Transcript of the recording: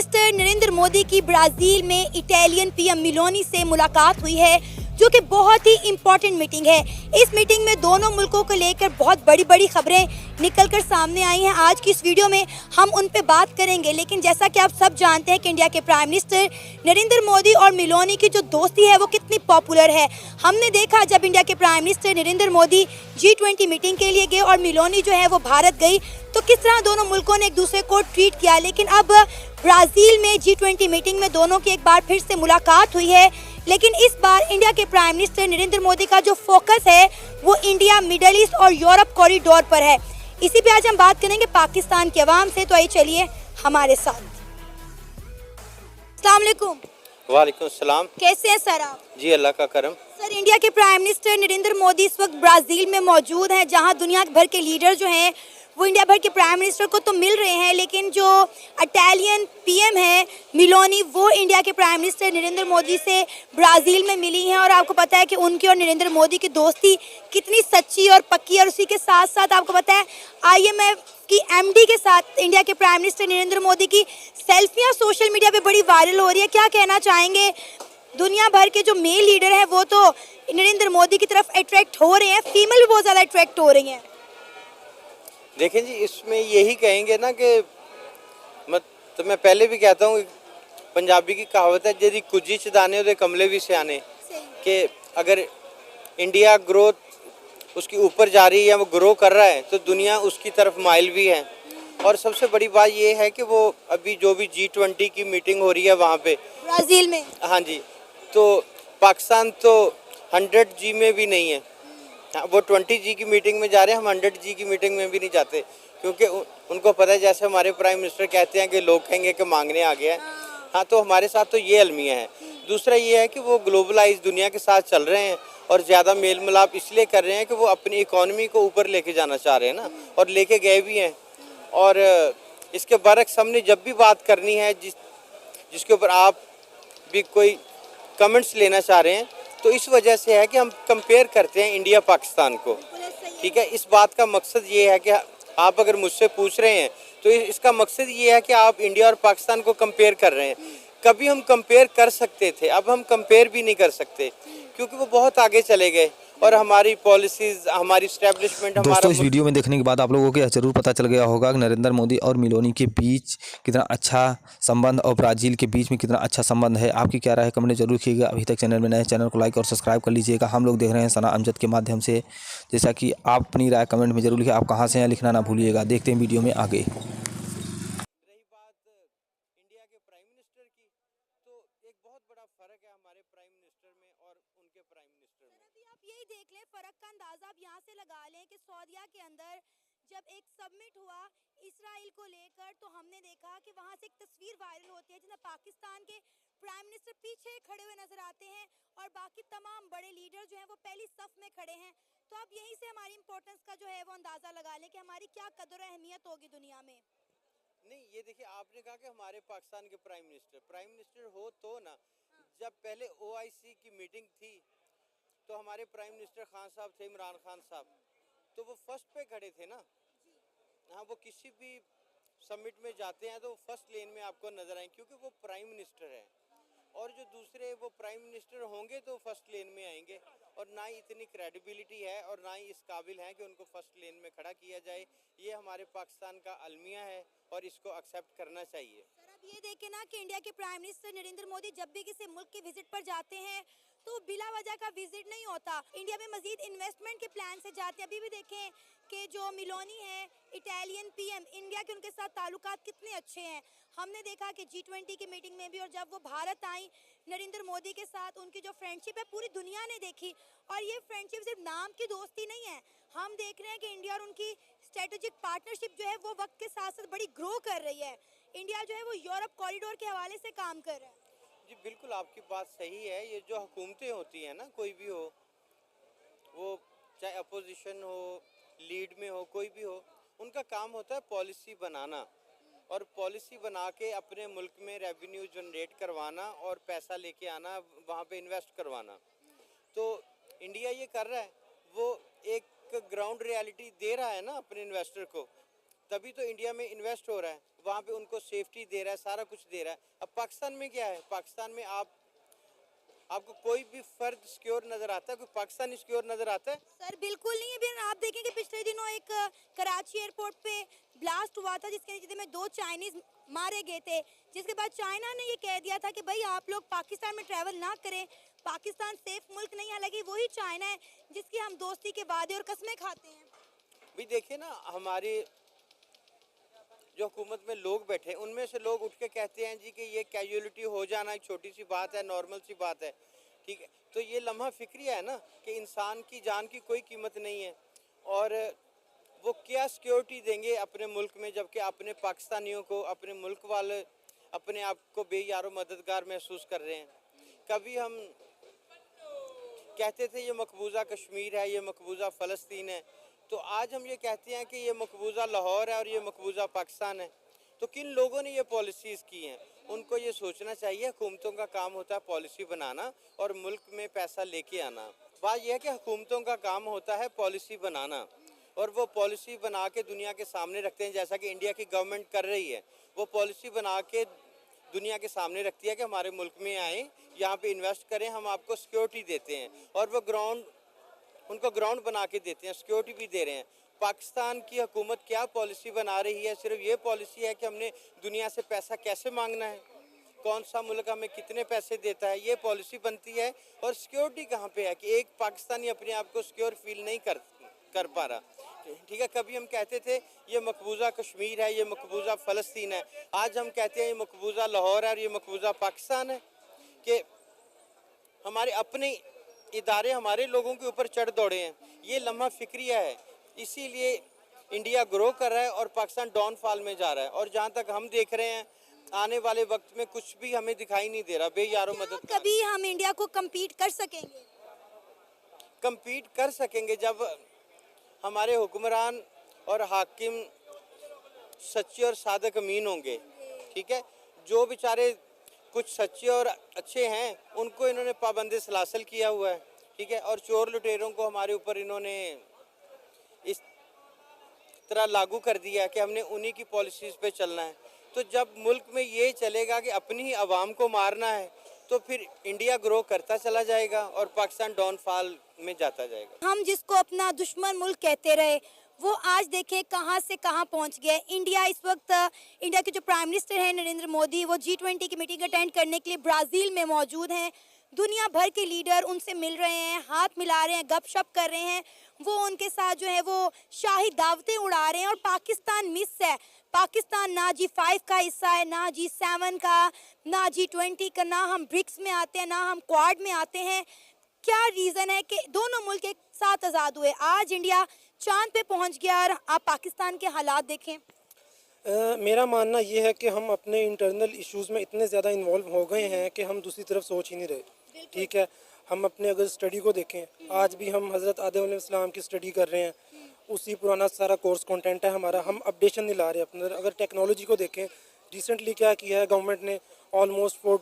Minister Narendra Modi की Brazil में Italian PM Meloni से मुलाकात हुई है, जो कि बहुत ही इम्पोर्टेंट मीटिंग है। इस मीटिंग में दोनों मुल्कों को लेकर बहुत बड़ी बड़ी खबरें निकलकर सामने आई हैं। आज की इस वीडियो में हम उन पे बात करेंगे, लेकिन जैसा कि आप सब जानते हैं कि इंडिया के प्राइम मिनिस्टर नरेंद्र मोदी और मेलोनी की जो दोस्ती है वो कितनी पॉपुलर है। हमने देखा जब इंडिया के prime minister Narendra Modi G20 meeting के लिए गए और मेलोनी जो है वो भारत गई, तो किस तरह दोनों मुल्कों ने एक दूसरे को ट्रीट किया। लेकिन अब ब्राज़ील में G20 मीटिंग में दोनों की एक बार फिर से मुलाकात हुई है, लेकिन इस बार इंडिया के प्राइम मिनिस्टर नरेंद्र मोदी का जो फोकस है वो इंडिया, मिडल ईस्ट और यूरोप कॉरिडोर पर है। इसी पे आज हम बात करेंगे पाकिस्तान के अवाम से, तो आइए चलिए हमारे साथ। अस्सलाम वालेकुम। वालेकुम सलाम। कैसे हैं सर आप? जी अल्लाह का करम। सर, इंडिया के प्राइम मिनिस्टर नरेंद्र मोदी इस वक्त ब्राज़ील में मौजूद हैं, जहां दुनिया भर के लीडर जो हैं वो इंडिया भर के प्राइम मिनिस्टर को तो मिल रहे हैं, लेकिन जो इटालियन पीएम है मेलोनी, वो इंडिया के प्राइम मिनिस्टर नरेंद्र मोदी से ब्राज़ील में मिली हैं। और आपको पता है कि उनकी और नरेंद्र मोदी की दोस्ती कितनी सच्ची और पक्की है। और उसी के साथ साथ आपको पता है IMF की MD के साथ इंडिया के प्राइम मिनिस्टर नरेंद्र मोदी की सेल्फियाँ सोशल मीडिया पे बड़ी वायरल हो रही है। क्या कहना चाहेंगे? दुनिया भर के जो मेल लीडर हैं वो तो नरेंद्र मोदी की तरफ अट्रैक्ट हो रहे हैं, फीमेल भी बहुत ज़्यादा अट्रैक्ट हो रही हैं। देखें जी, इसमें यही कहेंगे ना कि तो मैं पहले भी कहता हूँ, पंजाबी की कहावत है, यदि कुजी चदाने उदे कमले भी सियाने, कि अगर इंडिया ग्रोथ उसकी ऊपर जा रही है, वो ग्रो कर रहा है, तो दुनिया उसकी तरफ माइल भी है। और सबसे बड़ी बात ये है कि वो अभी जो भी G20 की मीटिंग हो रही है वहाँ पे ब्राज़ील में, हाँ जी, तो पाकिस्तान तो 100G में भी नहीं है। वो 20G की मीटिंग में जा रहे हैं, हम 100G की मीटिंग में भी नहीं जाते, क्योंकि उनको पता है, जैसे हमारे प्राइम मिनिस्टर कहते हैं कि लोग कहेंगे कि मांगने आ गया है। हाँ, तो हमारे साथ तो ये अलमिया है। दूसरा ये है कि वो ग्लोबलाइज दुनिया के साथ चल रहे हैं और ज़्यादा मेल मिलाप इसलिए कर रहे हैं कि वो अपनी इकॉनमी को ऊपर लेके जाना चाह रहे हैं ना, और लेके गए भी हैं। और इसके बरक्स हमने जब भी बात करनी है, जिसके ऊपर आप भी कोई कमेंट्स लेना चाह रहे हैं, तो इस वजह से है कि हम कंपेयर करते हैं इंडिया पाकिस्तान को। ठीक है, इस बात का मकसद ये है कि आप अगर मुझसे पूछ रहे हैं तो इसका मकसद ये है कि आप इंडिया और पाकिस्तान को कंपेयर कर रहे हैं। कभी हम कंपेयर कर सकते थे, अब हम कंपेयर भी नहीं कर सकते, क्योंकि वो बहुत आगे चले गए और हमारी पॉलिसीज, हमारी स्टैब्लिशमेंट, दोस्तों, इस वीडियो में देखने के बाद आप लोगों को यह जरूर पता चल गया होगा कि नरेंद्र मोदी और मेलोनी के बीच कितना अच्छा संबंध और ब्राज़ील के बीच में कितना अच्छा संबंध है। आपकी क्या राय है, कमेंट जरूर कीजिएगा। अभी तक चैनल में नए, चैनल को लाइक और सब्सक्राइब कर लीजिएगा। हम लोग देख रहे हैं सना अमजद के माध्यम से। जैसा कि आप अपनी राय कमेंट में जरूर लिखिए, आप कहाँ से हैं लिखना ना भूलिएगा। देखते हैं वीडियो में आगे। रही बात इंडिया के प्राइम मिनिस्टर की, तो एक बहुत बड़ा फर्क है हमारे प्राइम मिनिस्टर में और उनके प्राइम मिनिस्टर में। अभी आप यही देख लें, फर्क का अंदाजा आप यहाँ से लगा लें कि सऊदीया के अंदर जब एक सबमिट हुआ इसराइल को लेकर, तो हमने देखा कि वहाँ से एक तस्वीर वायरल होती है जिसमें पाकिस्तान के प्राइम मिनिस्टर पीछे खड़े हुए नजर आते हैं और बाकी तमाम बड़े लीडर जो हैं वो पहली सफ में खड़े हैं। तो आप यहीं से हमारी इंपॉर्टेंस का जो है वो अंदाजा लगा लें कि हमारी क्या कदर अहमियत होगी दुनिया में। नहीं, ये देखिए, आपने कहा कि हमारे पाकिस्तान के प्राइम मिनिस्टर हो तो ना, जब पहले OIC की मीटिंग थी तो हमारे प्राइम मिनिस्टर खान साहब थे, इमरान खान साहब, तो वो फर्स्ट पे खड़े थे ना। हाँ, वो किसी भी समिट में जाते हैं तो फर्स्ट लेन में आपको नजर आए, क्योंकि वो प्राइम मिनिस्टर है। और जो दूसरे वो प्राइम मिनिस्टर होंगे तो फर्स्ट लेन में आएंगे, और ना ही इतनी क्रेडिबिलिटी है और ना ही इस काबिल है कि उनको फर्स्ट लेन में खड़ा किया जाए। ये हमारे पाकिस्तान का अलमिया है और इसको एक्सेप्ट करना चाहिए। सर, अब ये देखें ना कि इंडिया के प्राइम मिनिस्टर नरेंद्र मोदी जब भी किसी मुल्क के विजिट पर जाते हैं तो बिला वजह का विजिट नहीं होता, इंडिया में मजीद इन्वेस्टमेंट के प्लान से जाते हैं। अभी भी देखें कि जो मेलोनी है इटालियन पीएम, इंडिया के उनके साथ ताल्लुकात कितने अच्छे हैं। हमने देखा कि G20 की मीटिंग में भी, और जब वो भारत आई नरेंद्र मोदी के साथ, उनकी जो फ्रेंडशिप है पूरी दुनिया ने देखी। और ये फ्रेंडशिप सिर्फ नाम की दोस्ती नहीं है, हम देख रहे हैं कि इंडिया और उनकी स्ट्रेटेजिक पार्टनरशिप जो है वो वक्त के साथ साथ बड़ी ग्रो कर रही है। इंडिया जो है वो यूरोप कॉरिडोर के हवाले से काम कर रहा है। जी बिल्कुल, आपकी बात सही है। ये जो हुकूमतें होती हैं ना, कोई भी हो, वो चाहे अपोजिशन हो, लीड में हो, कोई भी हो, उनका काम होता है पॉलिसी बनाना, और पॉलिसी बना के अपने मुल्क में रेवेन्यू जनरेट करवाना और पैसा लेके आना, वहाँ पे इन्वेस्ट करवाना। तो इंडिया ये कर रहा है, वो एक ग्राउंड रियलिटी दे रहा है ना अपने इन्वेस्टर को, तभी तो इंडिया में इन्वेस्ट हो रहा है। वहाँ पे उनको सेफ्टी दे रहा है, सारा कुछ दे रहा है। अब पाकिस्तान में क्या है, पाकिस्तान में आपको कोई भी फर्द सिक्योर नजर आता है? कोई पाकिस्तानी सिक्योर नजर आता है? सर बिल्कुल नहीं है। भी आप देखें कि पिछले दिनों एक कराची एयरपोर्ट पे ब्लास्ट हुआ था जिसके नतीजे में 2 चाइनीज मारे गए थे, जिसके बाद चाइना ने ये कह दिया था कि भाई आप लोग पाकिस्तान में ट्रैवल ना करें, पाकिस्तान सेफ मुल्क नहीं है। हालांकि वही चाइना है जिसकी हम दोस्ती के वादे और कस्में खाते हैं। भी देखिए ना, हमारी जो हुकूमत में लोग बैठे उनमें से लोग उठ के कहते हैं जी कि ये कैजुअलिटी हो जाना एक छोटी सी बात है, नॉर्मल सी बात है, ठीक है। तो ये लम्हा फिक्रिया है ना कि इंसान की जान की कोई कीमत नहीं है, और वो क्या सिक्योरिटी देंगे अपने मुल्क में, जबकि अपने पाकिस्तानियों को, अपने मुल्क वाले अपने आप को बेयारो मददगार महसूस कर रहे हैं। कभी हम कहते थे ये मकबूजा कश्मीर है, ये मकबूजा फ़लस्तीन है, तो आज हम ये कहते हैं कि ये मकबूजा लाहौर है और ये मकबूजा पाकिस्तान है। तो किन लोगों ने ये पॉलिसीज़ की हैं, उनको ये सोचना चाहिए। हुकूमतों का काम होता है पॉलिसी बनाना और मुल्क में पैसा लेके आना। बात यह है कि हुकूमतों का काम होता है पॉलिसी बनाना, और वो पॉलिसी बना के दुनिया के सामने रखते हैं, जैसा कि इंडिया की गवर्नमेंट कर रही है। वो पॉलिसी बना के दुनिया के सामने रखती है कि हमारे मुल्क में आए, यहाँ पे इन्वेस्ट करें, हम आपको सिक्योरिटी देते हैं, और वो उनको ग्राउंड बना के देते हैं, सिक्योरिटी भी दे रहे हैं। पाकिस्तान की हुकूमत क्या पॉलिसी बना रही है? सिर्फ ये पॉलिसी है कि हमने दुनिया से पैसा कैसे मांगना है, कौन सा मुल्क हमें कितने पैसे देता है, ये पॉलिसी बनती है। और सिक्योरिटी कहाँ पे है कि एक पाकिस्तानी अपने आप को सिक्योर फील नहीं कर पा रहा, ठीक है। कभी हम कहते थे ये मकबूजा कश्मीर है, ये मकबूजा फ़लस्तीन है, आज हम कहते हैं ये मकबूजा लाहौर है और ये मकबूजा पाकिस्तान है, कि हमारे अपने इदारे हमारे लोगों के ऊपर चढ़ दौड़े हैं। ये लम्हा फिक्रिया है, इसीलिए इंडिया ग्रो कर रहा है और पाकिस्तान डाउनफॉल में जा रहा है। और जहाँ तक हम देख रहे हैं आने वाले वक्त में कुछ भी हमें दिखाई नहीं दे रहा बेयारो मदद। कभी हम इंडिया को कम्पीट कर सकेंगे? कम्पीट कर सकेंगे जब हमारे हुक्मरान और हाकिम सच्चे और सादक अमीन होंगे, ठीक है। जो बेचारे कुछ सच्चे और अच्छे हैं उनको इन्होंने पाबंदी सलासल किया हुआ है, ठीक है, और चोर लुटेरों को हमारे ऊपर इन्होंने इस तरह लागू कर दिया कि हमने उन्हीं की पॉलिसीज़ पे चलना है। तो जब मुल्क में ये चलेगा कि अपनी ही आवाम को मारना है, तो फिर इंडिया ग्रो करता चला जाएगा और पाकिस्तान डाउनफॉल में जाता जाएगा। हम जिसको अपना दुश्मन मुल्क कहते रहे वो आज देखें कहां से कहां पहुंच गया। इंडिया इस वक्त, इंडिया के जो प्राइम मिनिस्टर हैं नरेंद्र मोदी, वो G20 की मीटिंग अटेंड करने के लिए ब्राज़ील में मौजूद हैं। दुनिया भर के लीडर उनसे मिल रहे हैं, हाथ मिला रहे हैं, गपशप कर रहे हैं। वो उनके साथ जो है वो शाही दावतें उड़ा रहे हैं। और पाकिस्तान मिस है। पाकिस्तान ना G5 का हिस्सा है, ना G7 का, ना G20 का, ना हम ब्रिक्स में आते हैं, ना हम क्वाड में आते हैं। क्या रीज़न है कि दोनों मुल्क एक साथ आज़ाद हुए? आज इंडिया चांद पे पहुंच गया और आप पाकिस्तान के हालात देखें। मेरा मानना ये है कि हम अपने इंटरनल इश्यूज़ में इतने ज़्यादा इन्वॉल्व हो गए हैं कि हम दूसरी तरफ सोच ही नहीं रहे, ठीक है। हम अपने अगर स्टडी को देखें, आज भी हम हज़रत आदम अलैहिस्सलाम की स्टडी कर रहे हैं, उसी पुराना सारा कोर्स कंटेंट है हमारा, हम अपडेशन नहीं ला रहे अपने। अगर टेक्नोलॉजी को देखें, रिसेंटली क्या किया है गवर्नमेंट ने, ऑलमोस्ट 4 to